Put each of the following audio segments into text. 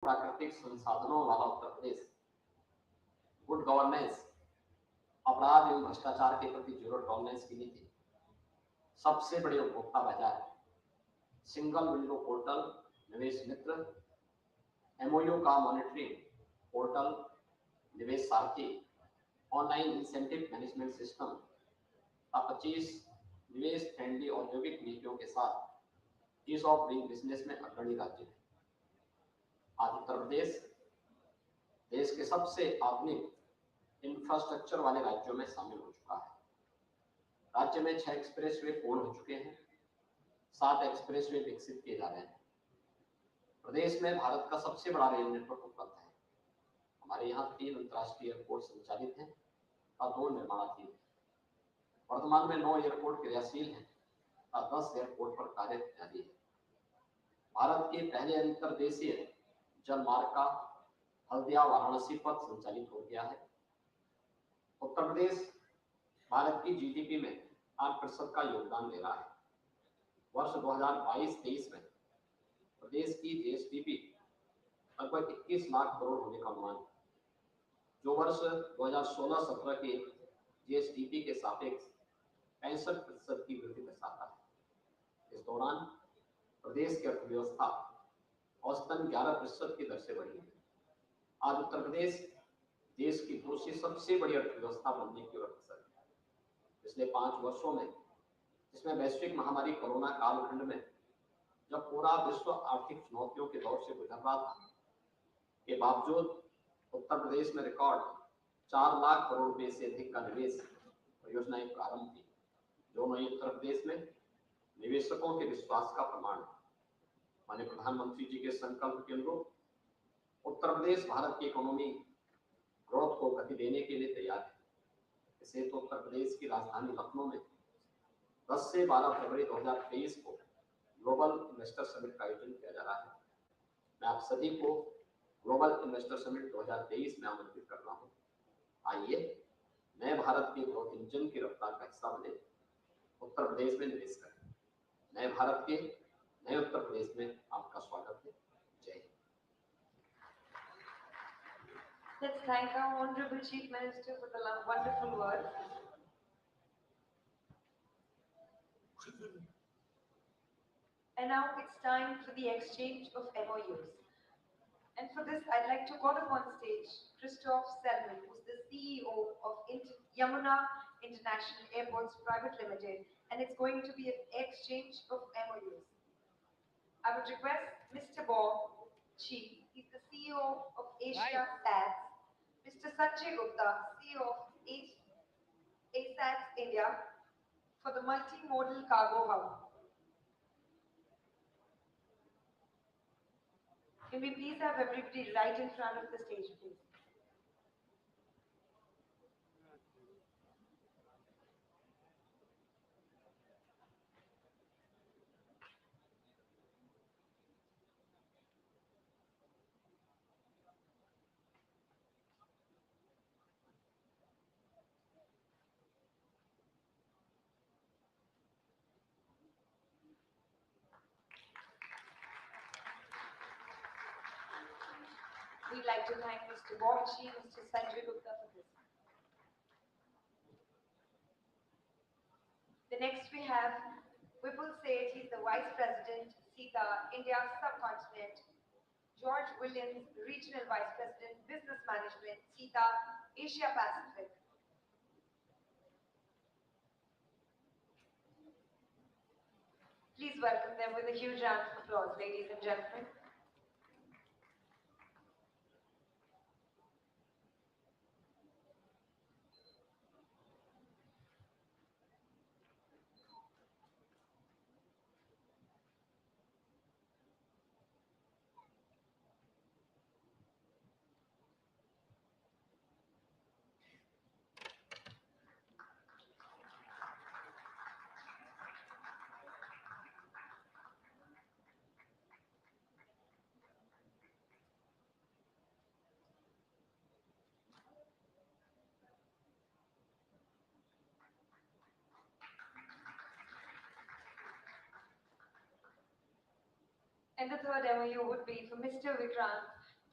प्राकृतिक संसाधनों वाला उत्तर प्रदेश, गुड गवर्नेंस, अपराध एवं भ्रष्टाचार के प्रति जीरो टॉलरेंस की नीति, सबसे बड़े उपभोक्ता बाजार, सिंगल विंडो पोर्टल, निवेश मित्र, एमओयू का मॉनिटरिंग पोर्टल, निवेश सारथी, ऑनलाइन इंसेंटिव मैनेजमेंट सिस्टम, 25 निवेश फ्रेंडली औद्योगिक नीतियों के साथ ईज ऑफ डूइंग बिजनेस में अग्रणी राज्य है। आज उत्तर प्रदेश देश के सबसे आधुनिक इंफ्रास्ट्रक्चर वाले राज्यों में शामिल हो चुका है। राज्य में 6 एक्सप्रेसवे पूर्ण हो चुके हैं, 7 एक्सप्रेसवे विकसित किए जा रहे हैं। प्रदेश में भारत का सबसे बड़ा रेल नेटवर्क उपलब्ध है। हमारे यहाँ 3 अंतर्राष्ट्रीय एयरपोर्ट संचालित हैं और 2 निर्माणाधीन हैं। वर्तमान में 9 एयरपोर्ट क्रियाशील हैं और 10 एयरपोर्ट पर कार्य जारी है। भारत के पहले अंतर्देशीय जलमार्ग का हल्दिया वाराणसी पथ संचालित हो गया है। उत्तर प्रदेश भारत की जीडीपी में 8% का योगदान दे रहा है। वर्ष 2022-23 में प्रदेश की जीएसडीपी लगभग 21 लाख करोड़ होने का अनुमान है, जो वर्ष 2016-17 के जीएसडीपी के सापेक्ष 65% की वृद्धि दर्शाता है। इस दौरान प्रदेश की अर्थव्यवस्था औसतन 11% की दर से बढ़ी है। आज उत्तर प्रदेश देश की दूसरी सबसे बड़ी अर्थव्यवस्था बनने की ओर अग्रसर है। पिछले 5 वर्षों में, जिसमें वैश्विक महामारी कोरोना कालखंड में जब पूरा विश्व आर्थिक चुनौतियों के दौर से गुजर रहा था, के बावजूद उत्तर प्रदेश में रिकॉर्ड 4 लाख करोड़ रुपए से अधिक का निवेश परियोजनाएं प्रारंभ की, जो नई उत्तर प्रदेश में निवेशकों के विश्वास का प्रमाण है। माननीय प्रधानमंत्री जी के संकल्प के अनुरूप उत्तर प्रदेश भारत की इकोनॉमी ग्रोथ को गति देने के लिए तैयार है। इसे तो उत्तर प्रदेश की राजधानी लखनऊ में 10 से 12 फरवरी 2023 को ग्लोबल इन्वेस्टर समिट का आयोजन किया जा रहा है। मैं आप सभी को ग्लोबल इन्वेस्टर समिट 2023 में आमंत्रित कर रहा हूँ। आइए नए भारत के ग्रोथ इंजन की रफ्तार का हिस्सा बने, उत्तर प्रदेश में निवेश करें। नए भारत के नए उत्तर प्रदेश में आपका स्वागत है। जय Hind. Let's thank our Honorable Chief Minister for the wonderful words. And now it's time for the exchange of MOUs. And for this, I'd like to call upon stage Christoph Selman, who's the CEO of Yamuna International Airports Private Limited, and it's going to be an exchange of MOUs. I would request Mr. Bob Chi, he's the CEO of Asia SATS, Mr. Sanjay Gupta, CEO of ASATS India, for the multimodal cargo hub. Can we please have everybody right in front of the stage, please? We'd like to thank Mr. Bob Chi, Mr. Sanjay Gupta for this. The next we have Vipul Seth, he's the Vice President, SITA, India Subcontinent. George Williams, Regional Vice President, Business Management, SITA, Asia Pacific. Please welcome them with a huge round of applause, ladies and gentlemen. And the third MOU would be for Mr. Vikrant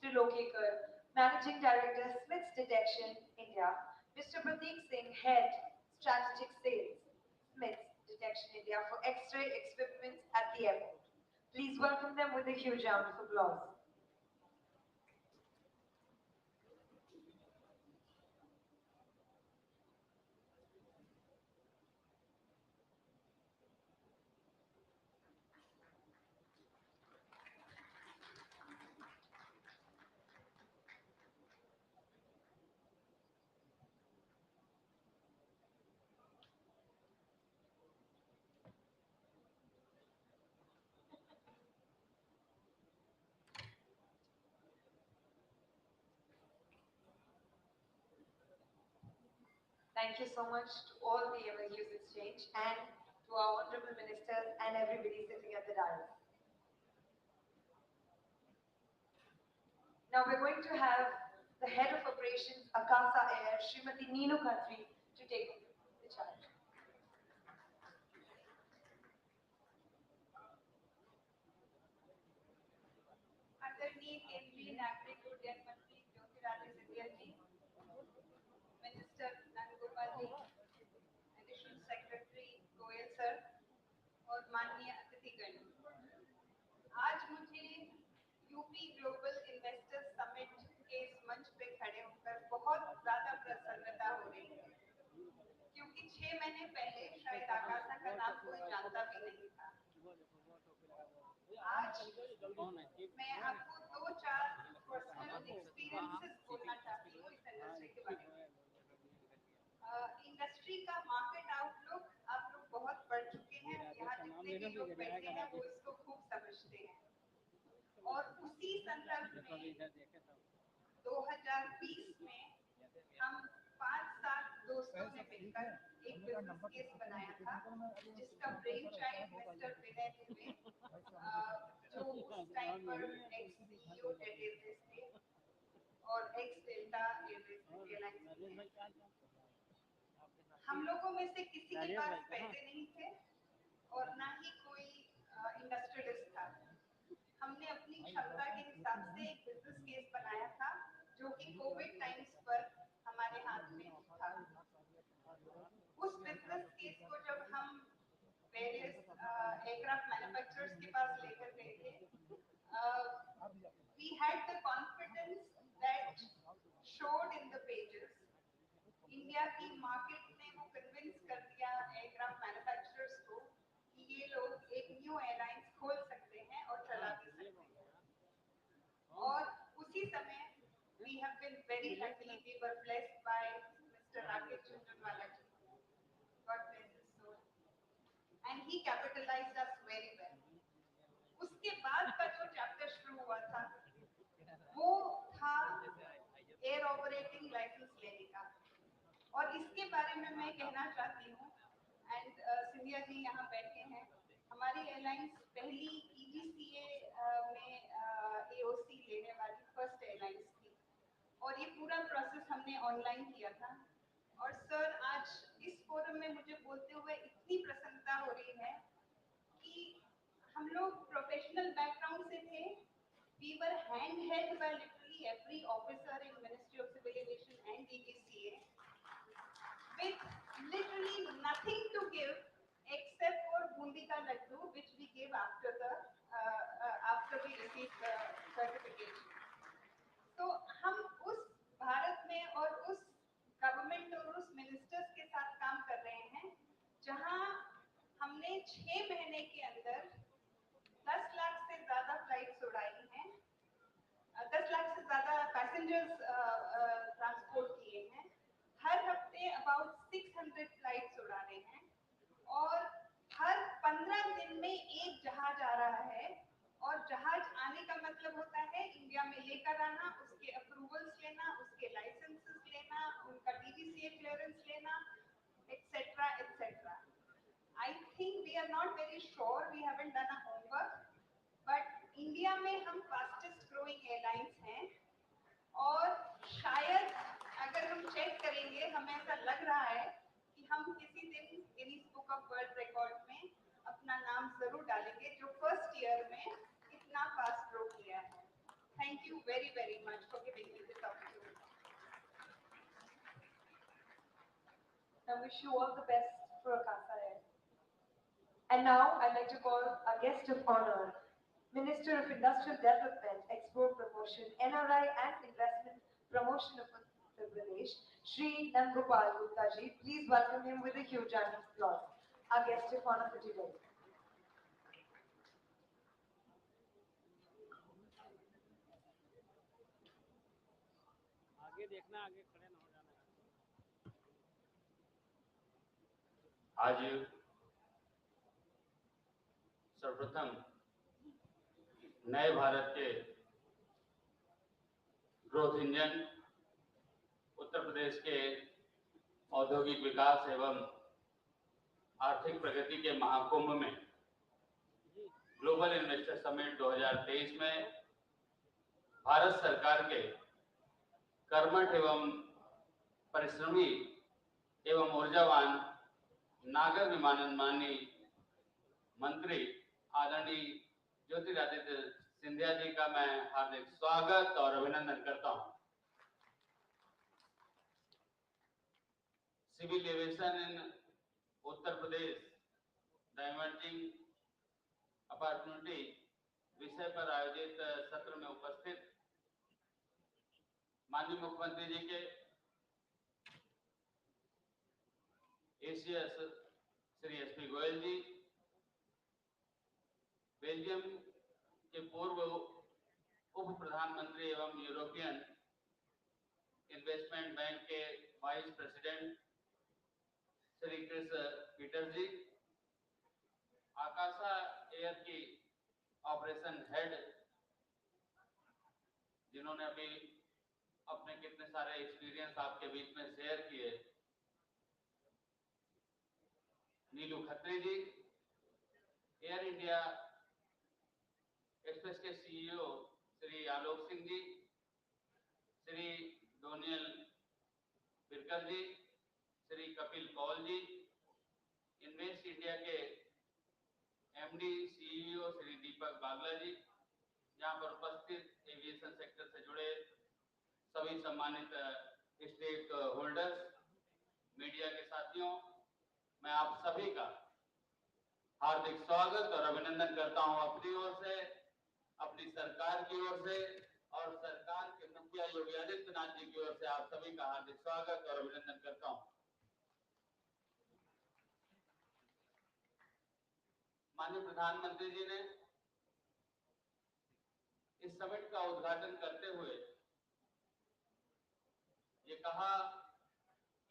Trilokekar, Managing Director, Smiths Detection, India. Mr. Prateek Singh, Head, Strategic Sales, Smiths Detection, India, for X-ray equipment at the airport. Please welcome them with a huge round of applause. Thank you so much to all the MLUs Exchange and to our honorable ministers and everybody sitting at the dais. Now we're going to have the head of operations, Akasa Air, Srimati Neenu Khatri, to take the charge. आदरणीय केंद्रीय नागरिक उड्डयन मंत्री Jyotiraditya Scindia ji, minister Nandgopal जी, additional secretary Goyal sir और माननीय अतिथिगण, आज मुझे UP global investors summit के इस मंच पे खड़े होकर बहुत ज़्यादा प्रसन्नता हो रही है, क्योंकि 6 महीने पहले शायद आकाशा का नाम कोई जानता भी नहीं था। आज मैं आपको 2-4 पर्सनल एक्सपीरियंसेस बोलना चाहती हूँ इस इंडस्ट्री के बारे में। इंडस्ट्री का मार्केट आउटलुक आप लोग बहुत पढ़ चुके हैं, यहाँ जितने भी लोग बैठे हैं वो इसको खूब समझते हैं, और उसी संदर्भ में 2020 में हम 5-7 दोस्तों ने मिलकर एक बिजनेस केस बनाया था, जिसका ब्रेन चाइल्ड मिस्टर विनय थे, जो उस टाइम पर एक्स सीईओ जेट एयरवेज थे और एक्स डेल्टा एयरलाइंस थे। हम लोगों में से किसी के पास पैसे नहीं थे और ना ही कोई इंडस्ट्रियलिस्ट था। हमने अपनी क्षमता के हिसाब से एक बिजनेस केस बनाया था, जो कि कोविड टाइम्स पर हमारे हाथ में था। उस बिजनेस केस को जब हम वेरियस एयरक्राफ्ट मैन्युफैक्चरर्स के पास लेकर गए थे, we had the confidence that showed in the pages. India की मार्केट ने वो कन्विंस कर दिया एयरक्राफ्ट मैन्युफैक्चरर्स को कि ये लोग एक न्यू एयरलाइंस खोल सकते हैं और चला भी सकते हैं। और उसी समय we have been very lucky, we were blessed by Mr. Rakesh Jhunjhunwala ji, God bless his soul, and he capitalized us very well. उसके बाद का जो चैप्टर शुरू हुआ था वो था एयर ऑपरेटिंग लाइसेंस लेने का, और इसके बारे में मैं कहना चाहती हूँ, एंड सिंधिया जी यहाँ बैठे हैं, हमारी एयरलाइंस पहली EGCA में AOC लेने वाली फर्स्ट एयरलाइंस थी, और ये पूरा प्रोसेस हमने ऑनलाइन किया था। और सर, आज इस फोरम में मुझे बोलते हुए इतनी प्रसन्नता हो रही है कि हम लोग प्रोफेशनल बैकग्राउंड से थे, we were hand held by literally every officer in Ministry of Civil Aviation and EGCA, with literally nothing to give except for bundi ka laddu, which we gave after we received the certification. तो हम उस भारत में और उस government और उस ministers के साथ काम कर रहे हैं जहां हमने 6 महीने के अंदर 10 लाख से ज्यादा फ्लाइट्स उड़ाई हैं, 10 लाख से ज्यादा पैसेंजर्स ट्रांसपोर्ट किए हैं, हर हफ्ते अबाउट 600 फ्लाइट्स उड़ा रहे हैं, और हर 15 दिन में एक जहाज आ रहा है, और जहाज आने का मतलब होता है इंडिया में लेकर आना, उसके अप्रूवल्स लेना, उसके लाइसेंसेस लेना, उनका DGCA क्लियरेंस लेना, etc etc. I think we are not very sure, we haven't done a homework, but India में हम फास्टेस्ट ग्रोइंग एयरलाइंस हैं, और शायद अगर हम चेक करेंगे हमें ऐसा लग रहा है कि हम किसी दिन Guinness book of world record में अपना नाम जरूर डालेंगे, जो फर्स्ट ईयर में इतना फास्ट ग्रो किया है। Thank you very very and wish you all the best for Akasa Air. And now I'd like to call our guest of honor, Minister of Industrial Development, Export Promotion, NRI and Investment Promotion of Uttar Pradesh, Shri Nangopal Gupta ji. Please welcome him with a huge round of applause. Our guest of honor for today. आगे देखना, आगे खड़े ना हो जाना। आज सर्वप्रथम नए भारत के ग्रोथ इंजन उत्तर प्रदेश के औद्योगिक विकास एवं आर्थिक प्रगति के महाकुंभ में ग्लोबल इन्वेस्टर समिट 2023 में भारत सरकार के कर्मठ एवं परिश्रमी एवं ऊर्जावान नागर विमानन माननीय मंत्री आदरणीय ज्योतिरादित्य सिंधिया जी का मैं हार्दिक स्वागत और अभिनंदन करता हूं। Civil aviation in Uttar Pradesh the emerging opportunity विषय पर आयोजित सत्र में उपस्थित माननीय मुख्यमंत्री जी के ACS Shri SP Goyal ji, Belgium के पूर्व उप प्रधानमंत्री एवं यूरोपियन इन्वेस्टमेंट बैंक के vice president Shri Chris Peter ji, Akasa Air की ऑपरेशन हेड जिन्होंने अभी अपने कितने सारे एक्सपीरियंस आपके बीच में शेयर किए, नीलू खत्री जी, एयर इंडिया एक्सप्रेस के सीईओ श्री आलोक सिंह जी, श्री डोनियल बिरकल जी, श्री कपिल कौल जी, इन्वेस्ट इंडिया के एमडी सीईओ श्री दीपक बागला जी, यहाँ पर उपस्थित एविएशन सेक्टर से जुड़े सभी सम्मानित स्टेक होल्डर्स, मीडिया के साथियों, मैं आप सभी का हार्दिक स्वागत और अभिनंदन करता हूं अपनी ओर से, अपनी सरकार की ओर से और सरकार के मुखिया योगी आदित्यनाथ जी की ओर से आप सभी का हार्दिक स्वागत और अभिनंदन करता हूं। माननीय प्रधानमंत्री जी ने इस समिट का उद्घाटन करते हुए ये कहा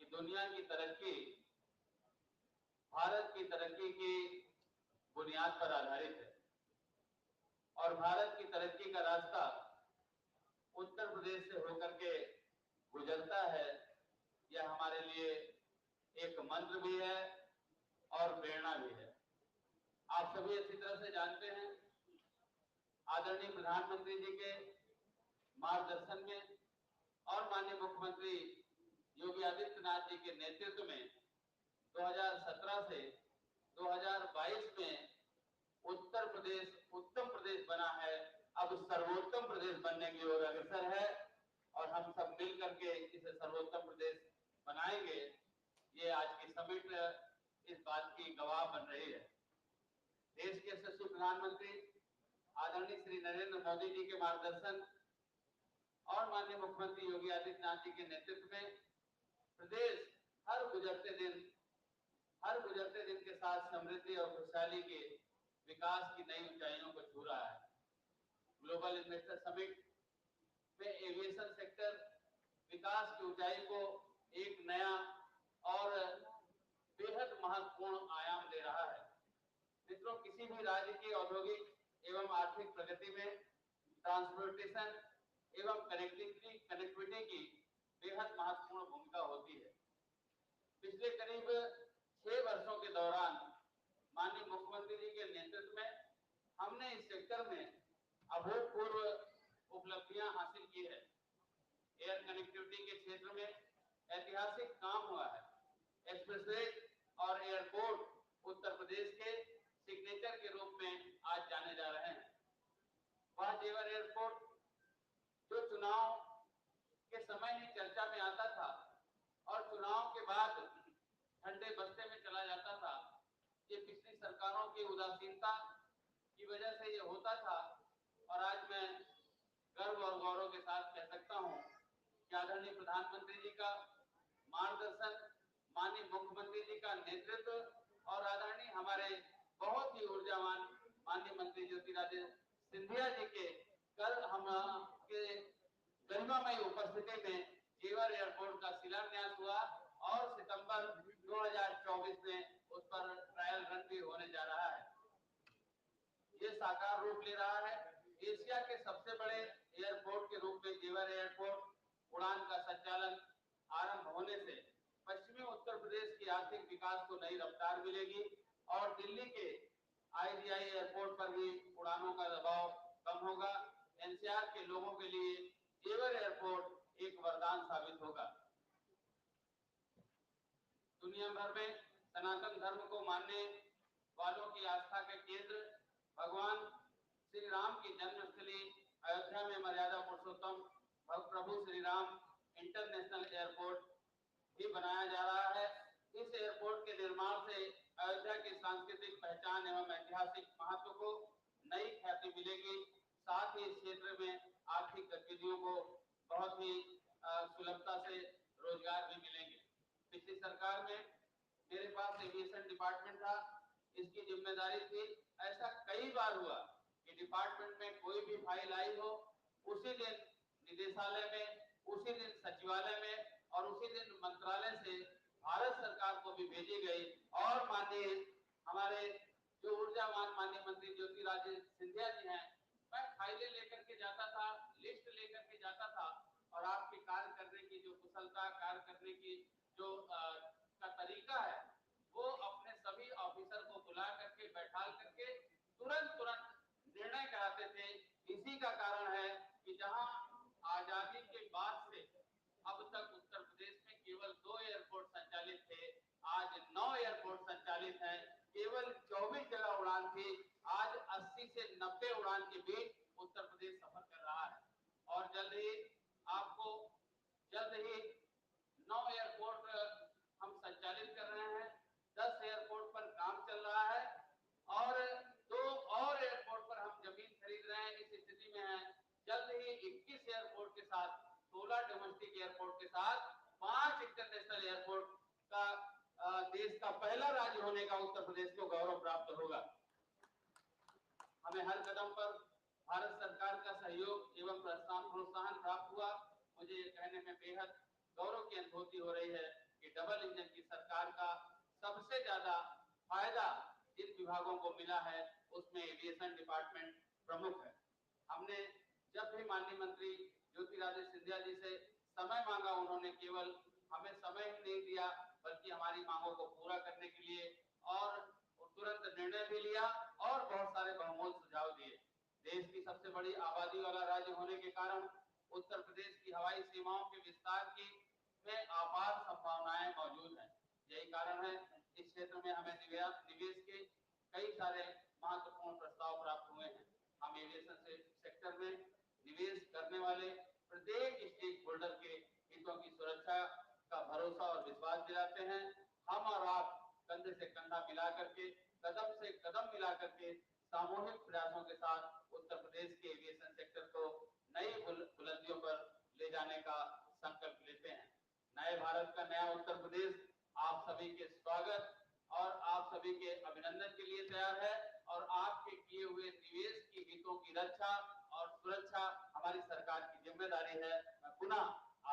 कि दुनिया की तरक्की भारत की तरक्की की बुनियाद पर आधारित है और भारत की तरक्की का रास्ता उत्तर प्रदेश से होकर के गुजरता है। यह हमारे लिए एक मंत्र भी है और प्रेरणा भी है। आप सभी अच्छी तरह से जानते हैं, आदरणीय प्रधानमंत्री जी के मार्गदर्शन में और माननीय मुख्यमंत्री योगी आदित्यनाथ जी के नेतृत्व में 2017 से 2022 में उत्तर प्रदेश उत्तम प्रदेश बना है, अब सर्वोत्तम प्रदेश बनने की ओर अग्रसर है और हम सब मिल करके इसे सर्वोत्तम प्रदेश बनाएंगे। ये आज की समिट इस बात की गवाह बन रही है। देश के यशस्वी प्रधानमंत्री आदरणीय श्री नरेंद्र मोदी जी के मार्गदर्शन और माननीय मुख्यमंत्री योगी आदित्यनाथ जी के नेतृत्व में प्रदेश हर गुजरते दिन के साथ समृद्धि और खुशहाली के विकास की नई ऊंचाइयों को छू रहा है। ग्लोबल इन्वेस्टर समिट में एविएशन सेक्टर विकास की ऊंचाई को एक नया और बेहद महत्वपूर्ण आयाम दे रहा है। मित्रों, किसी भी राज्य की औद्योगिक एवं आर्थिक प्रगति में ट्रांसपोर्टेशन एवं कनेक्टिविटी की बेहद महत्वपूर्ण भूमिका होती है। पिछले करीब 6 वर्षों के दौरान माननीय मुख्यमंत्री जी के नेतृत्व में हमने इस सेक्टर में अभूतपूर्व उपलब्धियां हासिल की है। एयर कनेक्टिविटी के क्षेत्र में ऐतिहासिक काम हुआ है। एक्सप्रेसवे और एयरपोर्ट उत्तर प्रदेश के सिग्नेचर के रूप में आज जाने जा रहे हैं। वह जेवर एयरपोर्ट जो चुनाव के समय ही चर्चा में आता था और चुनाव के बाद ठंडे बस्ते में चला जाता था। ये पिछली सरकारों की उदासीनता की वजह से ये होता था। और आज मैं गर्व और गौरव के साथ कह सकता हूं कि आदरणीय प्रधानमंत्री जी का मार्गदर्शन, माननीय मुख्यमंत्री जी का नेतृत्व और आदरणीय हमारे बहुत ही ऊर्जावान माननीय मंत्री ज्योतिरादित्य सिंधिया जी के कल हम के गरिमामय उपस्थिति में जेवर एयरपोर्ट का शिलान्यास हुआ और सितंबर 2024 में उस पर ट्रायल रन भी होने जा रहा है। ये साकार रूप ले रहा है। एशिया के सबसे बड़े एयरपोर्ट के रूप में जेवर एयरपोर्ट उड़ान का संचालन आरंभ होने से पश्चिमी उत्तर प्रदेश की आर्थिक विकास को नई रफ्तार मिलेगी और दिल्ली के आईजीआई एयरपोर्ट पर भी उड़ानों का दबाव कम होगा। एनसीआर के लोगों के लिए जेवर एयरपोर्ट एक वरदान साबित होगा। दुनिया भर में सनातन धर्म को मानने वालों की आस्था के केंद्र भगवान श्री राम की जन्मस्थली अयोध्या में मर्यादा पुरुषोत्तम प्रभु श्री राम इंटरनेशनल एयरपोर्ट भी बनाया जा रहा है। इस एयरपोर्ट के निर्माण से अयोध्या की सांस्कृतिक पहचान एवं ऐतिहासिक महत्व को नई ख्याति मिलेगी। साथ ही इस क्षेत्र में आर्थिक गतिविधियों को बहुत ही सुलभता से रोजगार भी मिलेंगे। पिछली सरकार में मेरे पास एविएशन डिपार्टमेंट था, इसकी जिम्मेदारी थी। ऐसा कई बार हुआ कि डिपार्टमेंट में कोई भी फाइल आई हो, उसी दिन निदेशालय में, उसी दिन सचिवालय में और उसी दिन मंत्रालय से भारत सरकार को भी भेजी गई और माननीय हमारे जो ऊर्जावान माननीय मंत्री ज्योतिरादित्य सिंधिया जी हैं, मैं फाइलें लेकर के जाता था, लिस्ट लेकर के जाता था और आपके कार्य करने की जो कुशलता, कार्य करने की जो का तरीका है, वो अपने सभी ऑफिसर को बुला करके बैठा करके तुरंत निर्णय कराते थे। इसी का कारण है कि जहां आजादी के बाद से अब तक उत्तर प्रदेश में केवल 2 एयरपोर्ट संचालित थे, आज 9 एयरपोर्ट संचालित हैं। केवल 24 जगह उड़ान थी, आज 80 से 90 उड़ान के बीच उत्तर प्रदेश सफर कर रहा है। और जल्द ही 9 एयरपोर्ट हम संचालित कर रहे हैं, 10 एयरपोर्ट पर काम चल रहा है और 2 और एयरपोर्ट पर हम जमीन खरीद रहे हैं। इस स्थिति में है जल्द ही 21 एयरपोर्ट के साथ, 16 डोमेस्टिक एयरपोर्ट के साथ 5 इंटरनेशनल एयरपोर्ट का देश का पहला राज्य होने का उत्तर प्रदेश को गौरव प्राप्त होगा। हमें हर कदम पर भारत सरकार का सहयोग एवं प्रोत्साहन प्राप्त हुआ। मुझे कहने में बेहद गौरव की अनुभूति हो रही है कि डबल इंजन की सरकार का सबसे ज्यादा फायदा जिन विभागों को मिला है उसमें एविएशन डिपार्टमेंट प्रमुख है। हमने जब भी माननीय मंत्री ज्योतिरादित्य सिंधिया जी से समय मांगा, उन्होंने केवल हमें समय ही नहीं दिया बल्कि हमारी मांगों को पूरा करने के लिए और तुरंत निर्णय भी लिया और बहुत सारे बहुमूल्य सुझाव दिए। देश की सबसे बड़ी आबादी वाला राज्य होने के कारण उत्तर प्रदेश की हवाई सीमाओं के विस्तार की में अपार संभावनाएं मौजूद हैं। यही कारण है इस क्षेत्र में हमें निवेश के कई सारे महत्वपूर्ण प्रस्ताव प्राप्त हुए हैं। हम एविएशन सेक्टर में निवेश करने वाले प्रत्येक स्टेक होल्डर के हितों की सुरक्षा का भरोसा और विश्वास दिलाते हैं। हम और आप कंधे से कंधा मिला करके, कदम से कदम मिला करके सामूहिक प्रयासों के साथ उत्तर प्रदेश के एविएशन सेक्टर को नई बुलंदियों पर ले जाने का संकल्प लेते हैं। नए भारत का नया उत्तर प्रदेश आप सभी के स्वागत और आप सभी के अभिनंदन के लिए तैयार है और आपके किए हुए निवेश की हितों की रक्षा और सुरक्षा हमारी सरकार की जिम्मेदारी है। मैं पुनः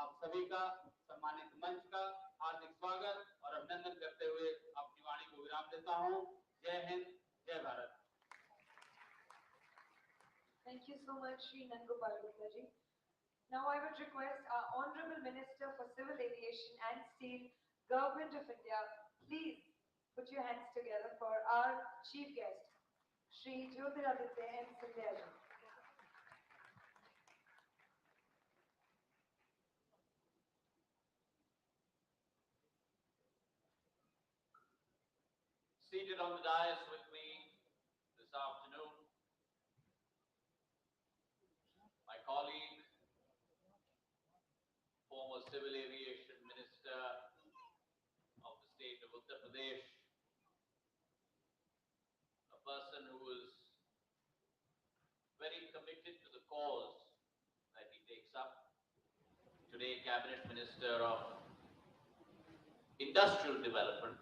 आप सभी का सम्मानित मंच का हार्दिक स्वागत और अभिनंदन करते हुए अपनी वाणी को विराम देता हूँ। जय हिंद, जय Bharat. Thank you so much, Shri Nangopal Gupta ji. Now I would request our Honorable Minister for Civil Aviation and Steel, Government of India, please put your hands together for our chief guest, Shri Jyotiraditya M. Sindhya ji. Seated on the dais with me this afternoon, my colleague, former Civil Aviation Minister of the state of Uttar Pradesh, a person who is very committed to the cause that he takes up. Today, Cabinet Minister of Industrial Development,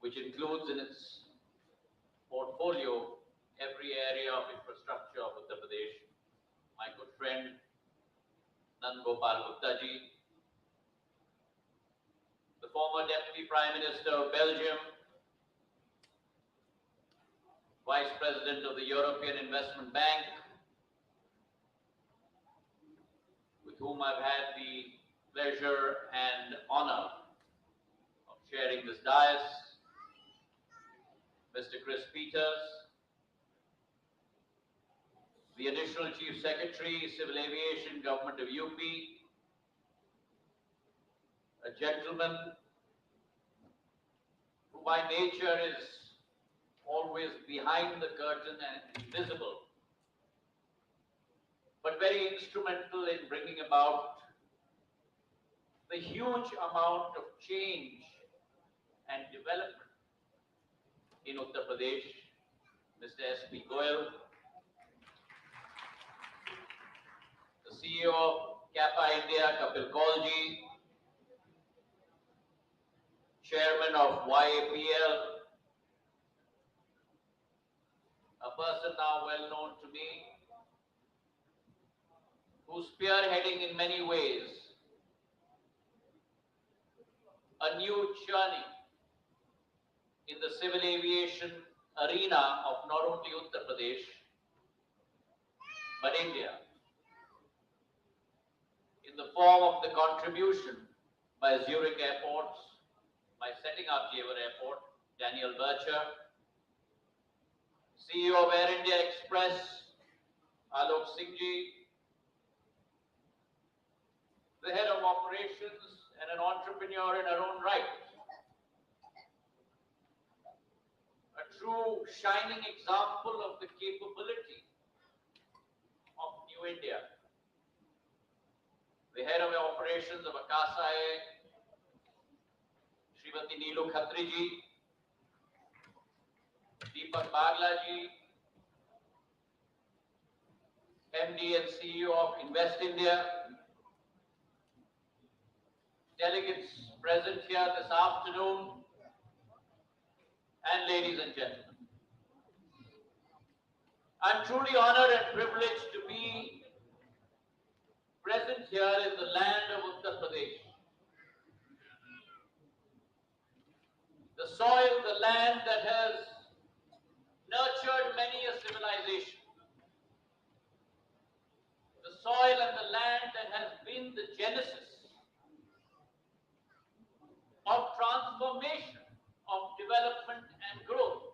which includes in its portfolio every area of infrastructure of Uttar Pradesh. My good friend Nand Gopal Gupta ji, the former Deputy Prime Minister of Belgium, Vice President of the European Investment Bank, with whom I've had the pleasure and honor of sharing this dais, Mr. Chris Peters, the Additional Chief Secretary, Civil Aviation, Government of UP, a gentleman who by nature is always behind the curtain and invisible, but very instrumental in bringing about the huge amount of change and development in Uttar Pradesh, Mr. S.P. Goyal, the CEO of Kappa India, Kapil Kaulji, Chairman of YAPL, a person now well known to me, who's spearheading in many ways a new journey in the civil aviation arena of not only Uttar Pradesh, but India, in the form of the contribution by Zurich Airports, by setting up Jewar Airport, Daniel Bircher, CEO of Air India Express, Alok Singh ji, the head of operations and an entrepreneur in her own right. A true shining example of the capability of New India. The head of operations of Akasa, Srimati Neelu Khatri ji, Deepak Bagla ji, MD and CEO of Invest India, delegates present here this afternoon, and ladies and gentlemen. I'm truly honored and privileged to be present here in the land of Uttar Pradesh. The soil, the land that has nurtured many a civilization. The soil and the land that has been the genesis of transformation, of development and growth.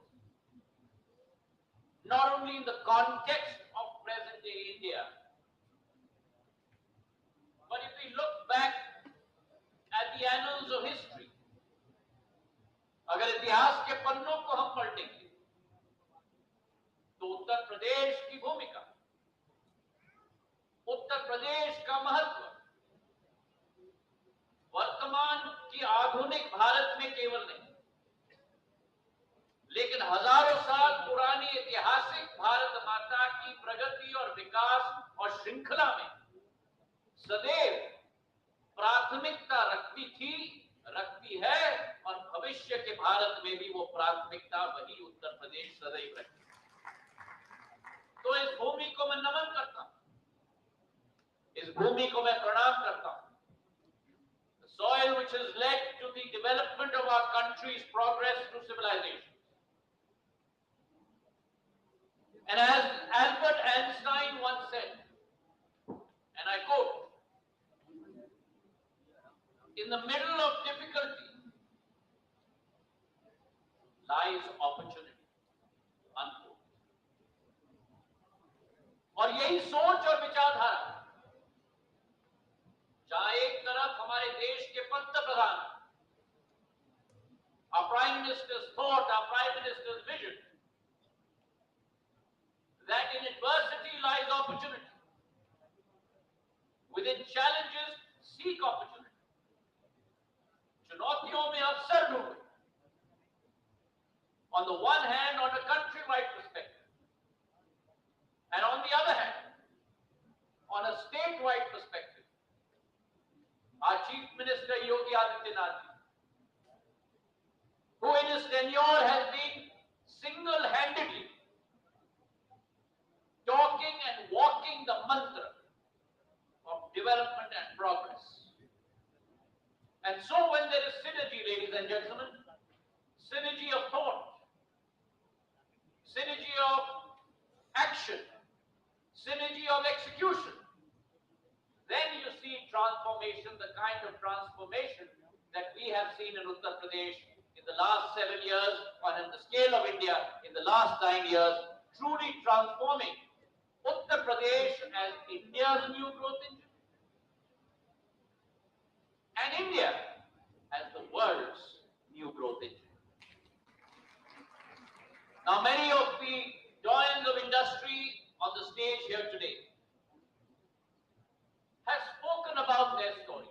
Not only in the context of present-day India, but if we look back at the annals of history, अगर इतिहास के पन्नों को हम पलटेंगे, तो उत्तर प्रदेश की भूमिका, उत्तर प्रदेश का महत्व, वर्तमान की आधुनिक भारत में केवल नहीं, लेकिन हजारों साल पुरानी ऐतिहासिक भारत माता की प्रगति और विकास और श्रृंखला में सदैव प्राथमिकता रखती थी, रखती है, और भविष्य के भारत में भी वो प्राथमिकता वही उत्तर प्रदेश सदैव रखेगी। तो इस भूमि को मैं नमन करता हूं, इस भूमि को मैं प्रणाम करता हूं। The soil which has led to the development of our country's progress through civilization. And as Albert Einstein once said, and I quote, in the middle of difficulty lies opportunity, unquote. और यही सोच और विचारधारा, जहां एक तरफ हमारे देश के पंतप्रधान, our Prime Minister's thought, our Prime Minister's vision, that in adversity lies opportunity. Within challenges, seek opportunity. चुनौतियों में अवसर the one hand on a country-wide perspective, and on the other hand, on a state-wide perspective, our Chief Minister Yogi Adityanath, who in his tenure has been single-handedly talking and walking the mantra of development and progress. And so when there is synergy, ladies and gentlemen, synergy of thought, synergy of action, synergy of execution, then you see transformation, the kind of transformation that we have seen in Uttar Pradesh in the last 7 years, or in the scale of India in the last 9 years, truly transforming Uttar Pradesh as India's new growth engine, and India as the world's new growth engine. Now, many of the giants of industry on the stage here today have spoken about their stories,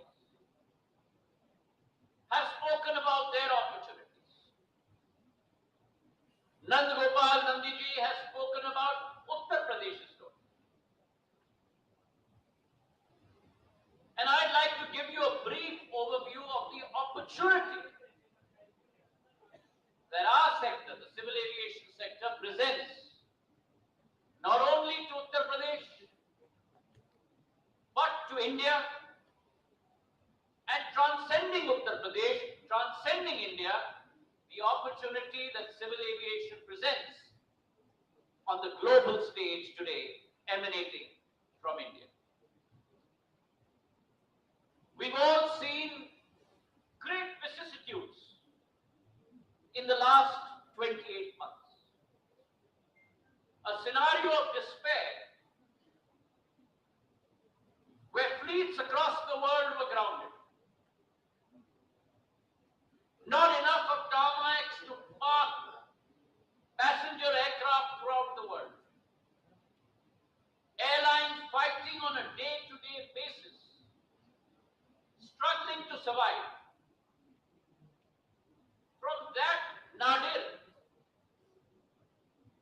have spoken about their opportunities. Nand Gopal Nandiji has spoken about Uttar Pradesh's story. And I'd like to give you a brief overview of the opportunity that our sector, the civil aviation sector, presents not only to Uttar Pradesh, but to India, and transcending Uttar Pradesh, transcending India, the opportunity that civil aviation presents on the global stage today, emanating from India. We've all seen great vicissitudes in the last 28 months. A scenario of despair where fleets across the world were grounded. Not enough of tarmacs to park passenger aircraft throughout the world. Airlines fighting on a day-to-day basis, struggling to survive. From that nadir,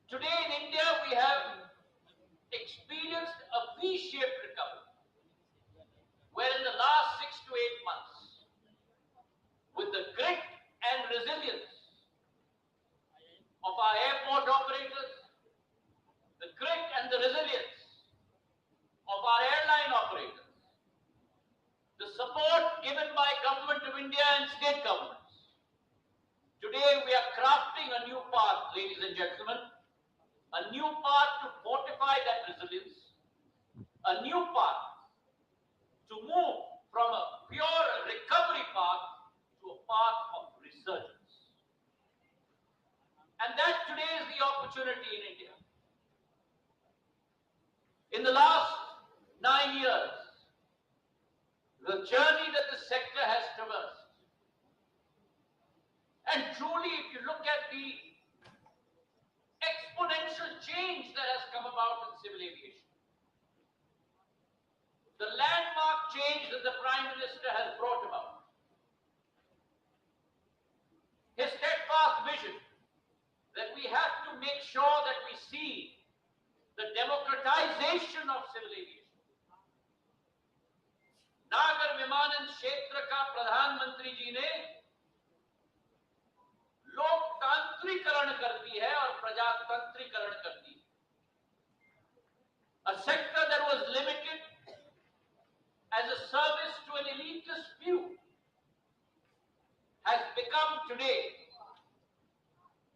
today in India we have experienced a V-shaped recovery, where in the last 6 to 8 months, with the grit and resilience of our airport operators, the grit and the resilience of our airline operators, the support given by Government of India and state governments, today we are crafting a new path, ladies and gentlemen, a new path to fortify that resilience, a new path to move from a pure recovery path to a path of resurgence. And that today is the opportunity in India. In the last 9 years, the journey that the sector has traversed, and truly if you look at the exponential change that has come about in civil aviation, the landmark change that the Prime Minister has brought about, his steadfast vision that we have to make sure that we see the democratization of civil aviation. नागर विमानन क्षेत्र का प्रधानमंत्री जी ने लोकतांत्रिकरण कर दी है और प्रजातंत्रीकरण कर दी है. A sector that was limited as a service to an elitist few has become today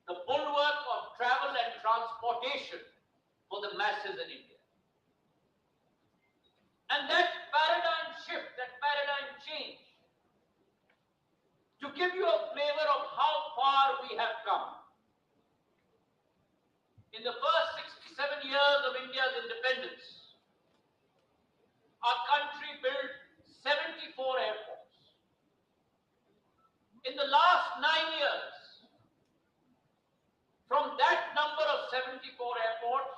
the bulwark of travel and transportation for the masses in India. And that paradigm shift, that paradigm change, to give you a flavor of how far we have come. In the first 67 years of India's independence, our country built 74 airports. In the last 9 years, from that number of 74 airports,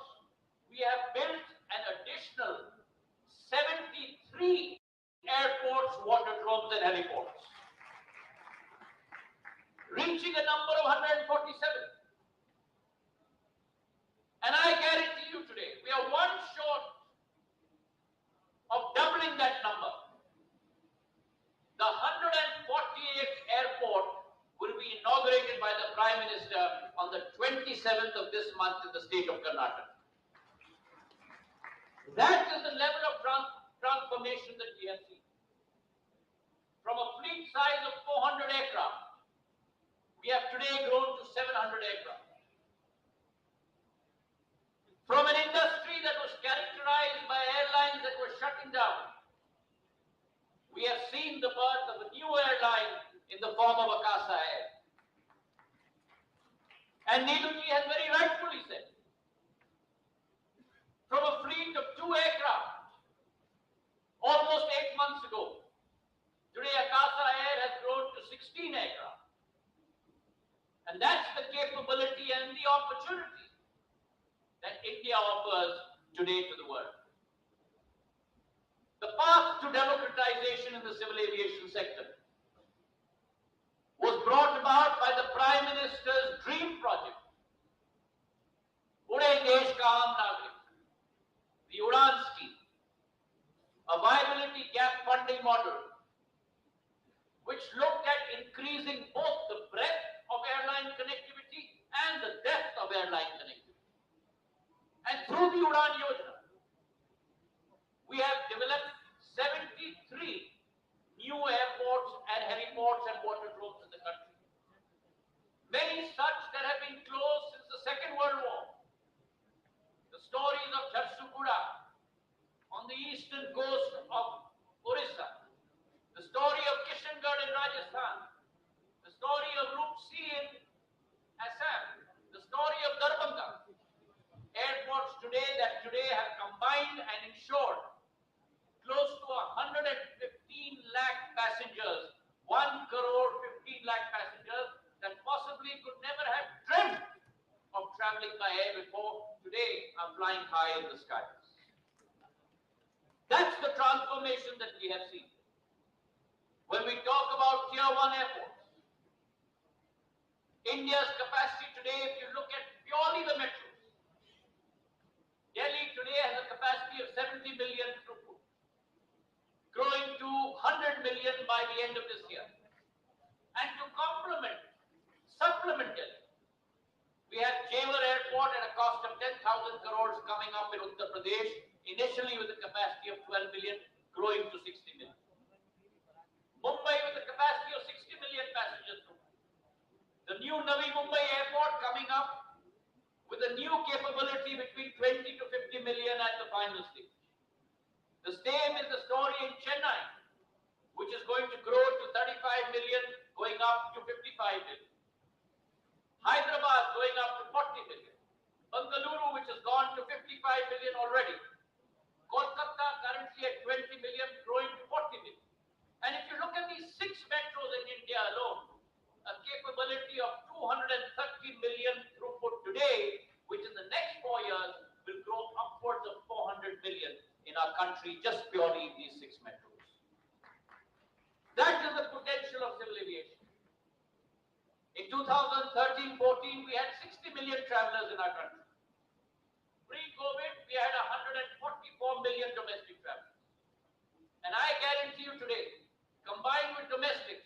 we have built an additional 73 airports, waterdromes and heliports, reaching a number of 147. month in the state of Karnataka. That is the level of transformation that we have seen. From a fleet size of 400 aircraft, we have today grown to 700 aircraft. From an industry that was characterized by airlines that were shutting down, we have seen the birth of a new airline in the form of Akasa Air. And Neeluji has very rightfully said, from a fleet of 2 aircraft, almost 8 months ago, today Akasa Air has grown to 16 aircraft. And that's the capability and the opportunity that India offers today to the world. The path to democratization in the civil aviation sector was brought about by the Prime Minister's dream project, Ude Desh Ka Aam Nagrik, the Udan scheme, a viability gap funding model which looked at increasing both the breadth of airline connectivity and the depth of airline connectivity. And through the Udan Yojana, we have developed 73 new airports and heliports and waterdromes in the country. Many such that have been closed since the Second World War. The stories of Jharsuguda on the eastern coast of Orissa, the story of Kishangarh in Rajasthan, the story of Rupsi in Assam, the story of Darbhanga. Airports that today have combined and ensured close to 115 lakh passengers, 1 crore 15 lakh passengers that possibly could never have dreamt of traveling by air before, today are flying high in the skies. That's the transformation that we have seen. When we talk about Tier 1 airports, India's capacity today, if you look at purely the metros, Delhi today has a capacity of 70 million throughput, growing to 100 million by the end of this year. And to supplement Delhi, we have Jewar Airport at a cost of 10,000 crores coming up in Uttar Pradesh, initially with a capacity of 12 million, growing to 60 million. Mumbai with a capacity of 60 million passengers. The new Navi Mumbai Airport coming up with a new capability between 20 to 50 million at the final stage. The same is the story in Chennai, which is going to grow to 35 million, going up to 55 million. Hyderabad going up to 40 million. Bengaluru, which has gone to 55 million already. Kolkata currently at 20 million, growing to 40 million. And if you look at these 6 metros in India alone, a capability of 230 million throughput today, which in the next 4 years will grow upwards of 400 million in our country, just purely in these 6 metros. That is the potential of civil aviation. In 2013-14, we had 60 million travelers in our country. Pre-COVID, we had 144 million domestic travelers. And I guarantee you today, combined with domestic,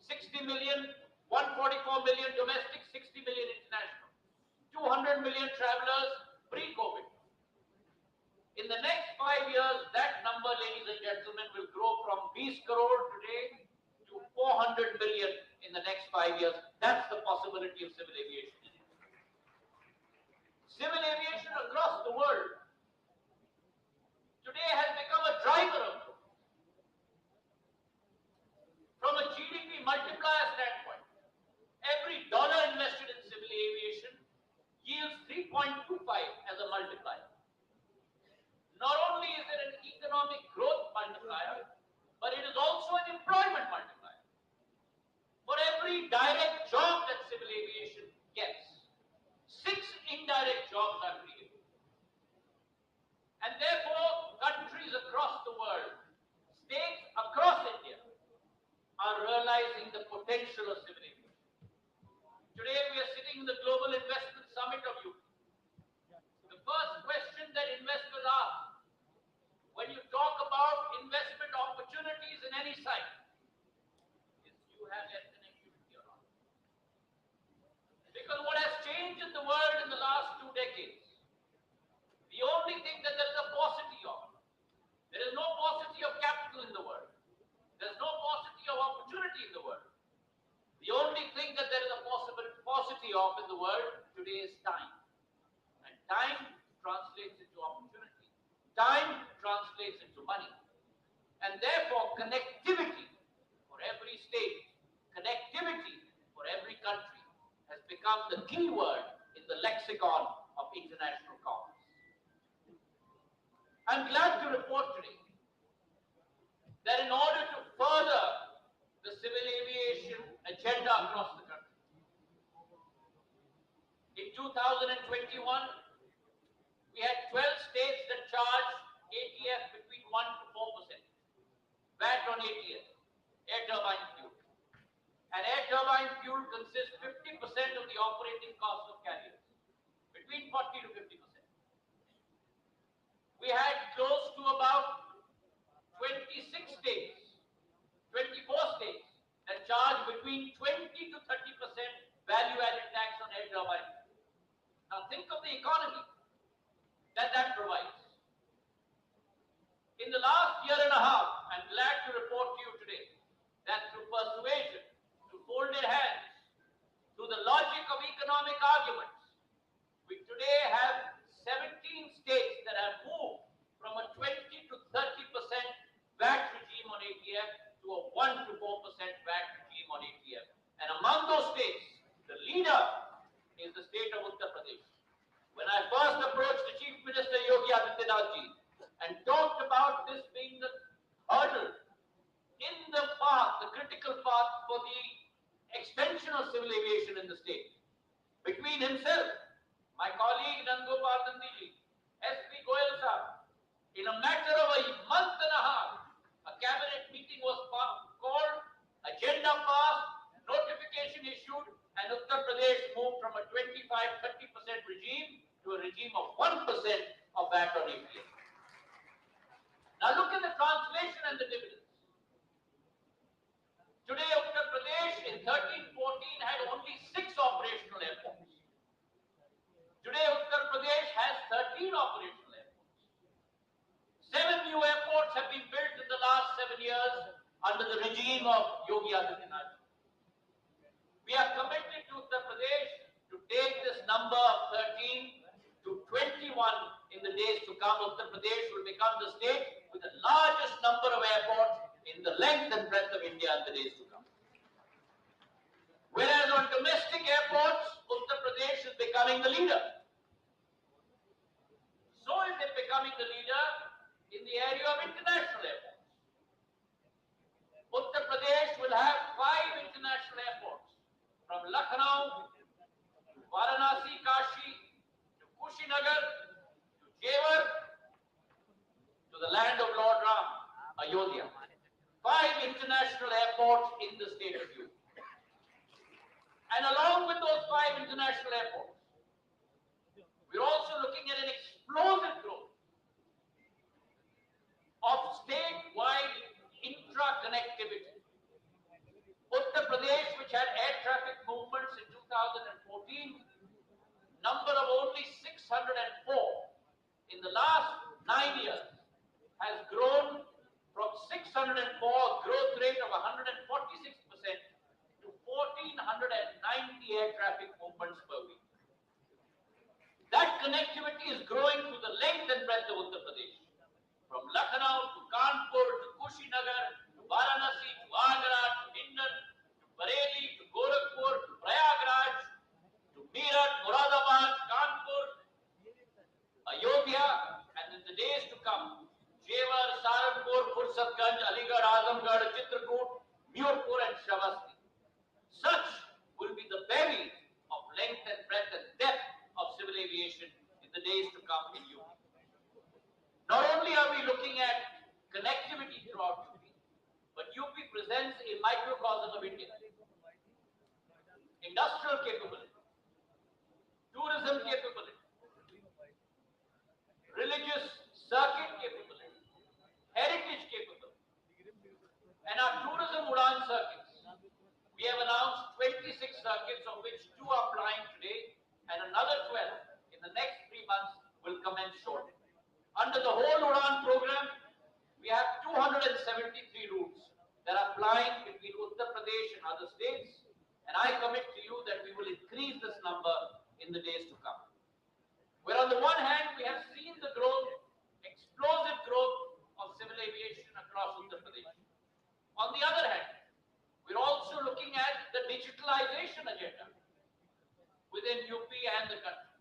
60 million, 144 million domestic, 60 million international. 200 million travelers pre-COVID. In the next 5 years, that number, ladies and gentlemen, will grow from 20 crore today to 400 million in the next 5 years. That's the possibility of civil aviation. Civil aviation across the world today has become a driver of growth. From a GDP multiplier standpoint, every dollar invested in civil aviation yields 3.25 as a multiplier. Not only is it an economic growth multiplier, but it is also an employment multiplier. For every direct job that civil aviation gets, 6 indirect jobs are created. And therefore, countries across the world, states across India, are realizing the potential of civil aviation. Today, we are sitting in the Global Investment Summit of UP. The first question that investors ask when you talk about investment opportunities in any site is, do you have air connectivity or not? Because what has changed in the world in the prosperity in the world. The only thing that there is a possible paucity of in the world today is time. And time translates into opportunity. Time translates into money. And therefore, connectivity for every state, connectivity for every country has become the key word in the lexicon of international commerce. I'm glad to report today that in order to further the civil aviation agenda across the country, in 2021, we had 12 states that charged ATF between 1 to 4%. VAT on ATF, air turbine fuel. And air turbine fuel consists 50% of the operating cost of carriers, between 40 to 50%. We had close to about 26 states, 24 states that charge between 20 to 30% value-added tax on air turbine fuel. Now think of the economy that provides. In the last year and a half, I'm glad to report to you today that through persuasion, through folded hands, through the logic of economic arguments, we today have 17 states that have moved from a 20 to 30% VAT regime on ATF to a 1 to 4% VAT regime on ATF. And among those states, the leader is the state of Uttar Pradesh. When I first approached the Chief Minister Yogi Adityanath ji and talked about this being the hurdle in the path, the critical path for the extension of civil aviation in the state, between himself, my colleague Nandgopal Nandiji, SP Goyal Sahab, in a matter of a month and a half, a cabinet meeting was called, agenda passed, notification issued, and Uttar Pradesh moved from a 25-30% regime to a regime of 1% of VAT on ATF. Now look at the translation and the dividends. Today, Uttar Pradesh in 13-14 had only 6 operational airports. Today, Uttar Pradesh has 13 operational airports. 7 new airports have been built in the last 7 years under the regime of Yogi Adityanath. We are committed to Uttar Pradesh to take this number of 13 to 21 in the days to come. Uttar Pradesh will become the state with the largest number of airports in the length and breadth of India in the days to come. Whereas on domestic airports, Uttar Pradesh is becoming the leader. So is it becoming the leader in the area of international airports. Uttar Pradesh will have 5 international airports, from Lucknow to Varanasi, Kashi, to Kushinagar, to Jewar, to the land of Lord Ram, Ayodhya. 5 international airports in the state of UP. And along with those 5 international airports, we're also looking at an explosive growth of statewide intra-connectivity. Uttar Pradesh, which had air traffic movements in 2014, number of only 604, in the last 9 years, has grown from 604, growth rate of 146%, to 1,490 air traffic movements per week. That connectivity is growing through the length and breadth of Uttar Pradesh, from Lucknow to Kanpur to Kushinagar to Varanasi to Agra to Hindon to Bareilly to Gorakhpur to Prayagraj to Meerut, Moradabad, Kanpur, Ayodhya, and in the days to come, Jewar, Saharanpur, Fursatganj, Aligarh, Azamgarh, Chitrakoot, Mirpur and Shravasti. Such will be the berry of length and breadth and depth of civil aviation in the days to come in UP. Not only are we looking at connectivity throughout UP, but UP presents a microcosm of India. Industrial capability, tourism capability, religious circuit capability, heritage capability, and our tourism Udan circuits. We have announced 26 circuits, of which 2 are flying today, and another 12 in the next 3 months will commence shortly. Under the whole Udan program, we have 273 routes, that are flying between Uttar Pradesh and other states, and I commit to you that we will increase this number in the days to come. Where on the one hand, we have seen the growth, explosive growth of civil aviation across Uttar Pradesh. On the other hand, we're also looking at the digitalization agenda within UP and the country.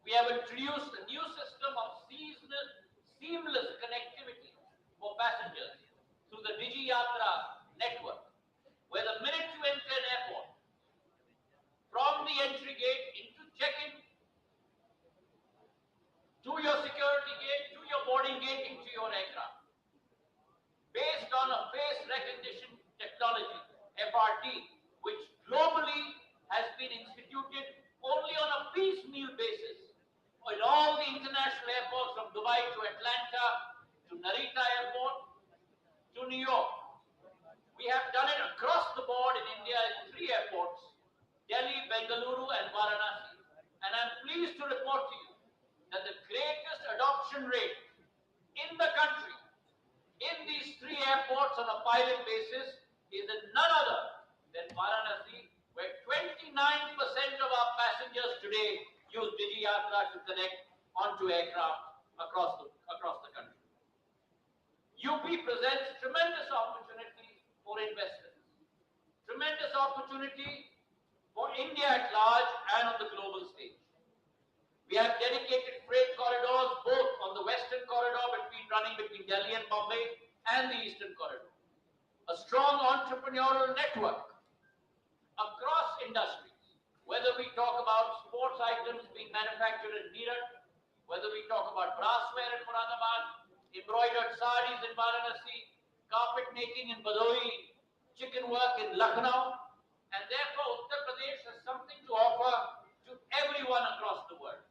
We have introduced a new system of seamless connectivity for passengers through the Digi Yatra network, where the minute you enter an airport, from the entry gate into check-in, to your security gate, to your boarding gate, into your aircraft, based on a face recognition technology, FRT, which globally has been instituted only on a piecemeal basis in all the international airports from Dubai to Atlanta, to Narita Airport, to New York. We have done it across the board in India in 3 airports, Delhi, Bengaluru and Varanasi. And I'm pleased to report to you that the greatest adoption rate in the country in these 3 airports on a pilot basis is in none other than Varanasi, where 29% of our passengers today use Digi Yatra to connect onto aircraft across the country. UP presents tremendous opportunity for investors, tremendous opportunity for India at large and on the global stage. We have dedicated freight corridors both on the western corridor running between Delhi and Bombay and the eastern corridor. A strong entrepreneurial network across industries, whether we talk about sports items being manufactured in Meerut, whether we talk about brassware in Moradabad, embroidered sarees in Varanasi, carpet making in Bhadoi, chicken work in Lucknow, and therefore Uttar Pradesh has something to offer to everyone across the world.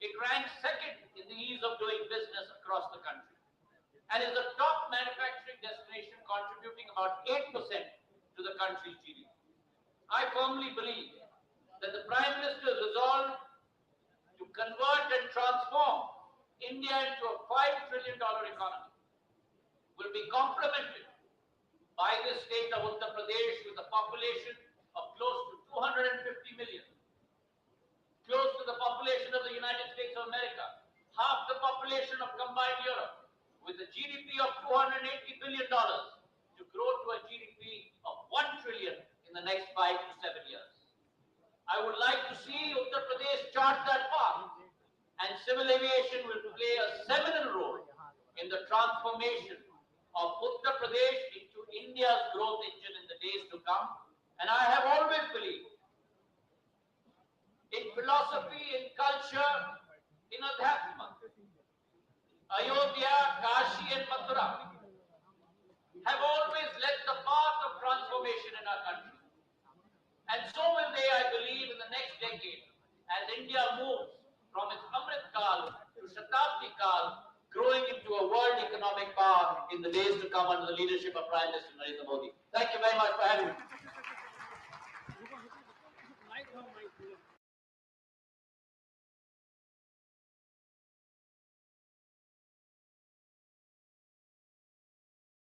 It ranks second in the ease of doing business across the country and is the top manufacturing destination, contributing about 8% to the country's GDP. I firmly believe that the Prime Minister's resolve to convert and transform India into a $5 trillion economy will be complemented by the state of Uttar Pradesh with a population of close to 250 million, close to the population of the United States of America, half the population of combined Europe, with a GDP of $280 billion to grow to a GDP of $1 trillion in the next 5 to 7 years. I would like to see Uttar Pradesh chart that path, and civil aviation will play a seminal role in the transformation of Uttar Pradesh into India's growth engine in the days to come. And I have always believed in philosophy, in culture, in adhyatma. Ayodhya, Kashi and Mathura have always led the path of transformation in our country. And so will they, I believe, in the next decade, as India moves from its Amrit Kal to Shatabdi Kal, growing into a world economic power in the days to come under the leadership of Prime Minister Narendra Modi. Thank you very much for having me.